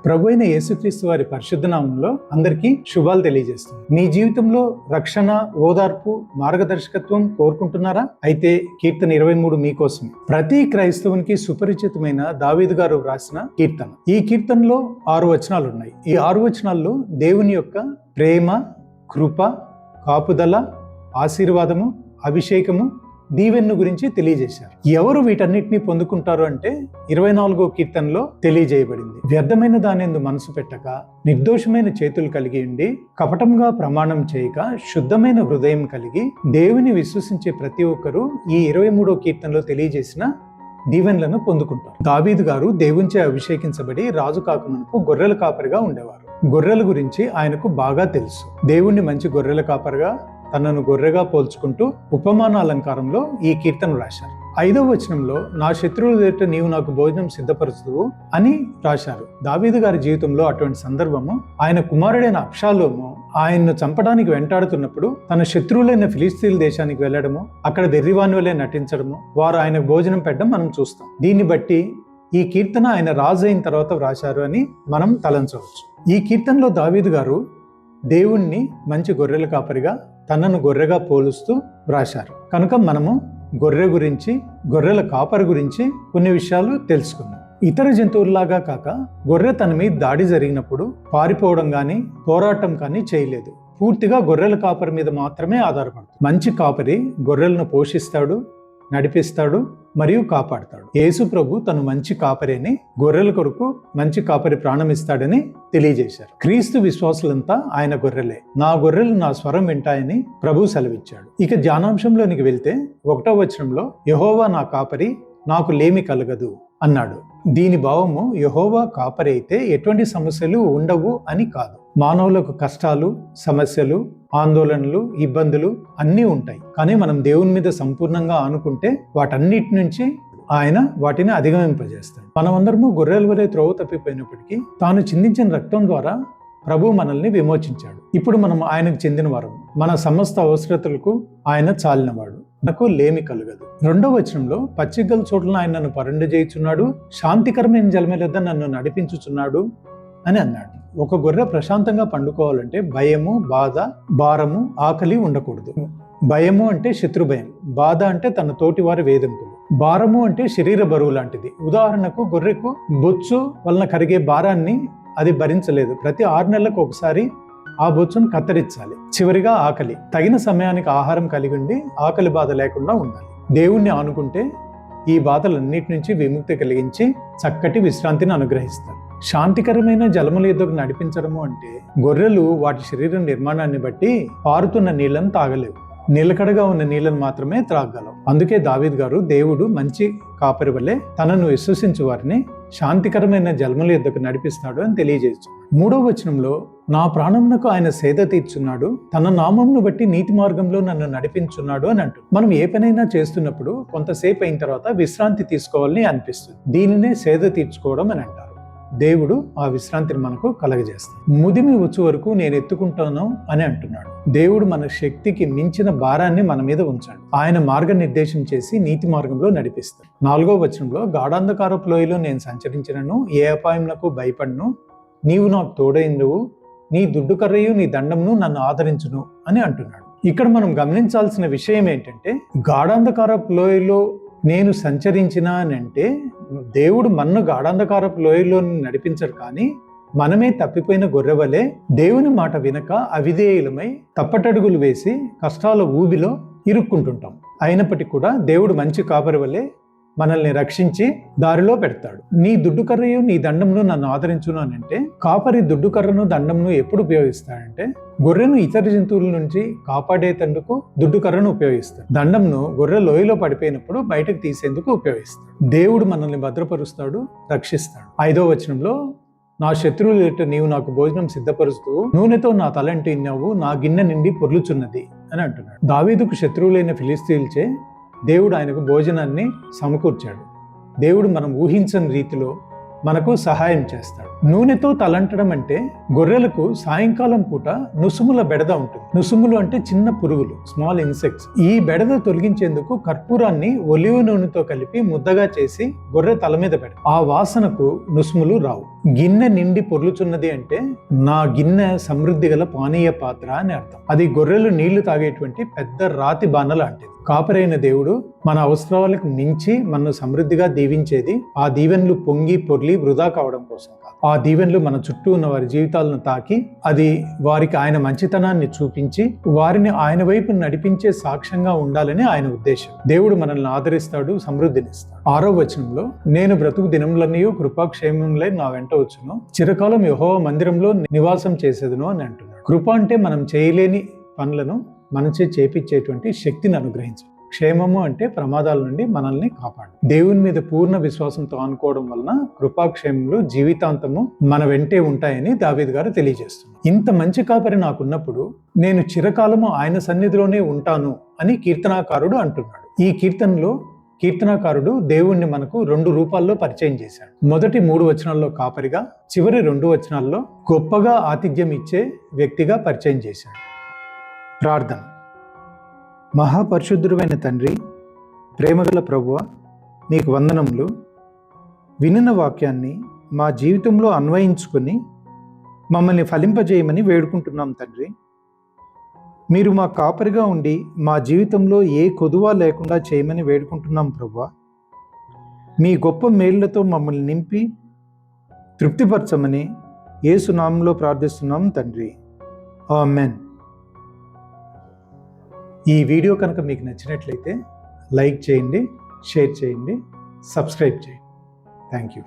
ప్రభువైన యేసుక్రీస్తు వారి పరిశుద్ధ నామంలో అందరికీ శుభాలు తెలియజేస్తుంది. మీ జీవితంలో రక్షణ, ఓదార్పు, మార్గదర్శకత్వం కోరుకుంటున్నారా? అయితే కీర్తన 23 మీకోసమే. ప్రతి క్రైస్తవునికి సుపరిచితమైన దావీదు గారు రాసిన కీర్తన. ఈ కీర్తనలో 6 వచనాలు ఉన్నాయి. ఈ 6 వచనాల్లో దేవుని యొక్క ప్రేమ, కృప, కాపుదల, ఆశీర్వాదము, అభిషేకము, దీవెన్ను గురించి తెలియజేశారు. ఎవరు వీటన్నిటిని పొందుకుంటారు అంటే 24వ కీర్తనలో తెలియజేయబడింది. వ్యర్థమైన దానియందు మనసు పెట్టక, నిర్దోషమైన చేతులు కలిగి ఉండి, కపటంగా ప్రమాణం చేయక, శుద్ధమైన హృదయం కలిగి దేవుని విశ్వసించే ప్రతి ఒక్కరూ ఈ 23వ కీర్తనలో తెలియజేసిన దీవెనలను పొందుకుంటారు. దావీదు గారు దేవునిచే అభిషేకించబడి రాజు కాకమునుపు గొర్రెల కాపరిగా ఉండేవారు. గొర్రెల గురించి ఆయనకు బాగా తెలుసు. దేవుణ్ణి మంచి గొర్రెల కాపరిగా, తనను గొర్రెగా పోల్చుకుంటూ ఉపమాన అలంకారంలో ఈ కీర్తన రాశారు. 5వ వచనంలో నా శత్రువుల ఎదుట నీవు నాకు భోజనం సిద్ధపరుచుదువు అని రాశారు. దావీదు గారి జీవితంలో అటువంటి సందర్భము, ఆయన కుమారుడైన అబ్షాలోము ఆయన్ను చంపడానికి వెంటాడుతున్నప్పుడు తన శత్రువులైన ఫిలిస్తీన్ల దేశానికి వెళ్లడము, అక్కడ వెర్రివాని వలె నటించడము, వారు ఆయనకు భోజనం పెట్టడం మనం చూస్తాం. దీన్ని బట్టి ఈ కీర్తన ఆయన రాజు అయిన తర్వాత వ్రాశారు అని మనం తలంచవచ్చు. ఈ కీర్తనలో దావీదు గారు దేవుణ్ణి మంచి గొర్రెల కాపరిగా, తనను గొర్రెగా పోలుస్తూ వ్రాశారు. కనుక మనము గొర్రె గురించి, గొర్రెల కాపరి గురించి కొన్ని విషయాలు తెలుసుకుందాం. ఇతర జంతువుల్లాగా కాక గొర్రె తన మీద దాడి జరిగినప్పుడు పారిపోవడం కానీ, పోరాటం కానీ చేయలేదు. పూర్తిగా గొర్రెల కాపరి మీద మాత్రమే ఆధారపడుతుంది. మంచి కాపరి గొర్రెలను పోషిస్తాడు, నడిపిస్తాడు మరియు కాపాడుతాడు. యేసు ప్రభు తను మంచి కాపరి అని, గొర్రెల కొరకు మంచి కాపరి ప్రాణం ఇస్తాడని తెలియజేశారు. క్రీస్తు విశ్వాసులంతా ఆయన గొర్రెలే. నా గొర్రెలు నా స్వరం వింటాయని ప్రభు సెలవిచ్చాడు. ఇక ధ్యానాంశంలోనికి వెళ్తే 1వ వచనంలో యెహోవా నా కాపరి, నాకు లేమి కలగదు అన్నాడు. దీని భావము యెహోవా కాపరి అయితే ఎటువంటి సమస్యలు ఉండవు అని కాదు. మానవులకు కష్టాలు, సమస్యలు, ఆందోళనలు, ఇబ్బందులు అన్నీ ఉంటాయి. కానీ మనం దేవుని మీద సంపూర్ణంగా ఆనుకుంటే వాటన్నిటి నుంచి ఆయన వాటిని అధిగమింపజేస్తాడు. మనమందరము గొర్రెల వలె త్రోవ తప్పిపోయినప్పటికీ తాను చిందించిన రక్తం ద్వారా ప్రభు మనల్ని విమోచించాడు. ఇప్పుడు మనం ఆయనకు చెందిన వారు. మన సమస్త అవసరతలకు ఆయన చాలినవాడు. నాకు లేమి కలగదు. 2వ వచనంలో పచ్చిగల చోట్ల ఆయన నన్ను పరుండజేయుచున్నాడు, శాంతికరమైన జలముల యొద్ద నన్ను నడిపించుచున్నాడు అని అన్నాడు. ఒక గొర్రె ప్రశాంతంగా పండుకోవాలంటే భయము, బాధ, భారము, ఆకలి ఉండకూడదు. భయము అంటే శత్రు భయం, బాధ అంటే తన తోటి వారి వేధింపులు, భారము అంటే శరీర బరువు లాంటిది. ఉదాహరణకు గొర్రెకు బొచ్చు వలన కరిగే భారాన్ని అది భరించలేదు. ప్రతి 6 నెలలకు ఒకసారి ఆ బొచ్చును కత్తిరించాలి. చివరిగా ఆకలి, తగిన సమయానికి ఆహారం కలిగి ఉండి ఆకలి బాధ లేకుండా ఉండాలి. దేవుణ్ణి ఆనుకుంటే ఈ బాధలన్నిటి నుంచి విముక్తి కలిగించి చక్కటి విశ్రాంతిని అనుగ్రహిస్తారు. శాంతికరమైన జలముల యొద్దకు నడిపించడము అంటే గొర్రెలు వాటి శరీర నిర్మాణాన్ని బట్టి పారుతున్న నీళ్లను తాగలేవు, నిలకడగా ఉన్న నీళ్లను మాత్రమే త్రాగలవు. అందుకే దావీదు గారు దేవుడు మంచి కాపరి వలె తనను విశ్వసించు వారిని శాంతికరమైన జలముల యొద్దకు నడిపిస్తాడు అని తెలియజేస్తున్నాడు. 3వ వచనంలో నా ప్రాణమునకు ఆయన సేద తీర్చున్నాడు, తన నామమును బట్టి నీతి మార్గంలో నన్ను నడిపించున్నాడు అని అంటూ. మనం ఏ పనైనా చేస్తున్నప్పుడు కొంతసేపు అయిన తర్వాత విశ్రాంతి తీసుకోవాలని అనిపిస్తుంది. దీనినే సేద తీర్చుకోవడం అని అంటారు. దేవుడు ఆ విశ్రాంతిని మనకు కలగజేస్తాడు. ముదిమి వచ్చు వరకు నేను ఎత్తుకుంటాను అని అంటున్నాడు. దేవుడు మన శక్తికి మించిన భారాన్ని మన మీద ఉంచాడు. ఆయన మార్గనిర్దేశం చేసి నీతి మార్గంలో నడిపిస్తాడు. 4వ వచనంలో గాఢాంధకారపు లోయలో నేను సంచరించినను, ఏ అపాయమునకు భయపడను, నీవు నాకు తోడైందువు, నీ దుడ్డు కర్రయు నీ దండమును నన్ను ఆదరించును అని అంటున్నాడు. ఇక్కడ మనం గమనించాల్సిన విషయం ఏంటంటే, గాఢాంధకారపు లోయలో నేను సంచరించినా అని అంటే దేవుడు మన్ను గాఢాంధకారపు లోయలో నడిపించడు. కానీ మనమే తప్పిపోయిన గొర్రెవలే దేవుని మాట వినక అవిధేయులమై తప్పటడుగులు వేసి కష్టాల ఊబిలో ఇరుక్కుంటుంటాం. అయినప్పటికీ కూడా దేవుడు మంచి కాపరి వలె మనల్ని రక్షించి దారిలో పెడతాడు. నీ దుడ్డు కర్రయు నీ దండమును నన్ను ఆదరించును అని అంటే, కాపరి దుడ్డు కర్రను దండమును ఎప్పుడు ఉపయోగిస్తాడంటే గొర్రెను ఇతర జంతువుల నుంచి కాపాడేటందుకు దుడ్డు కర్రను ఉపయోగిస్తాడు. దండంను గొర్రె లోయలో పడిపోయినప్పుడు బయటకు తీసేందుకు ఉపయోగిస్తాడు. దేవుడు మనల్ని భద్రపరుస్తాడు, రక్షిస్తాడు. 5వ వచనంలో నా శత్రువుల ఎదుట నీవు నాకు భోజనం సిద్ధపరుస్తూ నూనెతో నా తలంటి ఇన్నావు, నా గిన్నె నిండి పొర్లుచున్నది అని అంటున్నాడు. దావీదుకు శత్రువులైన ఫిలిస్తీన్లచే దేవుడు ఆయనకు భోజనాన్ని సమకూర్చాడు. దేవుడు మనం ఊహించని రీతిలో మనకు సహాయం చేస్తాడు. నూనెతో తలంటడం అంటే గొర్రెలకు సాయంకాలం పూట నుసుముల బెడద ఉంటుంది. నుసుములు అంటే చిన్న పురుగులు, స్మాల్ ఇన్సెక్ట్స్. ఈ బెడద తొలగించేందుకు కర్పూరాన్ని ఒలివ నూనెతో కలిపి ముద్దగా చేసి గొర్రె తల మీద పెడతారు. ఆ వాసనకు నుసుములు రావు. గిన్నె నిండి పొర్లుచున్నది అంటే నా గిన్నె సమృద్ధి గల పానీయ పాత్ర అని అర్థం. అది గొర్రెలు నీళ్లు తాగేటువంటి పెద్ద రాతి బాణ లాంటిది. కాపరైన దేవుడు మన అవసరాలకు మించి మనను సమృద్ధిగా దీవించేది ఆ దీవెనలు పొంగి పొర్లి వృధా కావడం కోసం కాదు. ఆ దీవెనలు మన చుట్టూ ఉన్న వారి జీవితాలను తాకి అది వారికి ఆయన మంచితనాన్ని చూపించి వారిని ఆయన వైపు నడిపించే సాక్ష్యంగా ఉండాలని ఆయన ఉద్దేశం. దేవుడు మనల్ని ఆదరిస్తాడు, సమృద్ధినిస్తాడు. 6వ వచనంలో, నేను బ్రతుకు దినములన్నీ కృపాక్షేమములై నా వెంట వచ్చును, చిరకాలం యెహోవా మందిరంలో నివాసం చేసేదును అని అంటున్నాడు. కృప అంటే మనం చేయలేని పనులను మనచే చేపించేటువంటి శక్తిని అనుగ్రహించు. క్షేమము అంటే ప్రమాదాల నుండి మనల్ని కాపాడు. దేవుని మీద పూర్ణ విశ్వాసంతో అనుకోవడం వలన కృపాక్షేమములు జీవితాంతము మన వెంటే ఉంటాయని దావీదు గారు తెలియజేస్తున్నారు. ఇంత మంచి కాపరి నాకున్నప్పుడు నేను చిరకాలము ఆయన సన్నిధిలోనే ఉంటాను అని కీర్తనాకారుడు అంటున్నాడు. ఈ కీర్తనాకారుడు దేవుణ్ణి మనకు 2 రూపాల్లో పరిచయం చేశాడు. మొదటి 3 వచనాల్లో కాపరిగా, చివరి 2 వచనాల్లో గొప్పగా ఆతిథ్యం ఇచ్చే వ్యక్తిగా పరిచయం చేశాడు. ప్రార్థన. మహాపరిశుద్ధుడైన తండ్రి, ప్రేమగల ప్రభువా, నీకు వందనములు. వినిన వాక్యాన్ని మా జీవితంలో అన్వయించుకొని మమ్మల్ని ఫలింపజేయమని వేడుకుంటున్నాం తండ్రి. మీరు మా కాపరిగా ఉండి మా జీవితంలో ఏ కొదువ లేకుండా చేయమని వేడుకుంటున్నాం ప్రభువా. మీ గొప్ప మేళ్లతో మమ్మల్ని నింపి తృప్తిపరచమని యేసు నామములో ప్రార్థిస్తున్నాం తండ్రి. ఆమేన్. ఈ వీడియో కనుక మీకు నచ్చినట్లయితే లైక్ చేయండి, షేర్ చేయండి, సబ్స్క్రైబ్ చేయండి. Thank you.